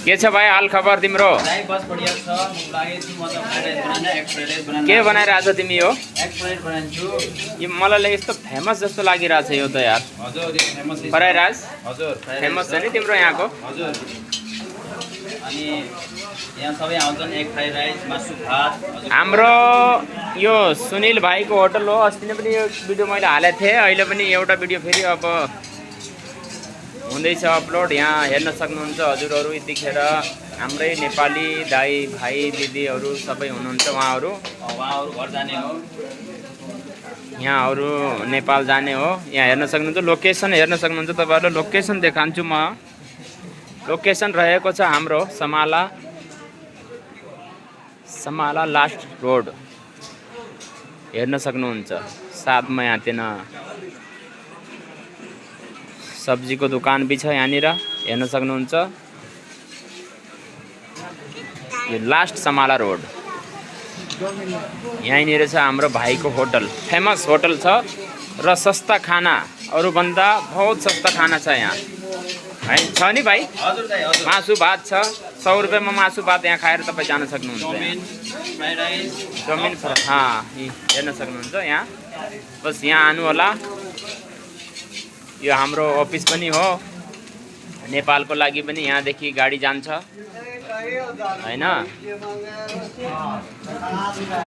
के छ भाइ हाल खबर तिम्रो? बस बढिया छ। लागेछु म त फ्राइड राइस बनाउन, एग फ्राइड राइस बनाउन। के बनाइरहेछ तिमी यो? एग फ्राइड बनाउँछु। यो मलाई यस्तो फेमस जस्तो लागिरहेछ यो त यार। हजुर यो फेमस छ। Fried rice? हजुर फेमस छ नि तिम्रो यहाँको? हजुर। अनि यहाँ सबै आउँछन् एग फ्राइड राइस, मासु भात। हाम्रो यो सुनिल भाइको होटल हो। अस्ति नै पनि यो भिडियो मैले हालेको थिएँ। अहिले पनि एउटा भिडियो फेरि अब हुँदैछ अपलोड। यहाँ हेर्न सक्नुहुन्छ हजुरहरू। यतिखेर हाम्रै नेपाली दाइ भाइ दिदीहरू सबै हुनुहुन्छ। उहाँहरू घर जाने हो। यहाँहरू नेपाल जाने हो। यहाँ हेर्न सक्नुहुन्छ, लोकेसन हेर्न सक्नुहुन्छ। तपाईँहरूलाई लोकेसन देखान्छु म। लोकेसन रहेको छ हाम्रो समाला लास्ट रोड हेर्न सक्नुहुन्छ। साथमा यहाँ त्यहाँ सब्जीको दोकान भी छ यहाँनिर हेर्न सक्नुहुन्छ। यो लास्ट समाला रोड यहीँनिर छ हाम्रो भाइको होटल। फेमस होटल छ र सस्ता खाना, अरूभन्दा बहुत सस्ता खाना छ यहाँ है। छ नि भाइ? हजुर दाइ हजुर। मासु भात छ। 100 रुपियाँमा मासु भात यहाँ खाएर तपाईँ जान सक्नुहुन्छ। फ्राइड राइस, चाउमिन हेर्न सक्नुहुन्छ यहाँ। बस यहाँ आनु होला। यो हाम्रो अफिस पनि हो। नेपालको लागि पनि यहाँदेखि गाडी जान्छ हैन।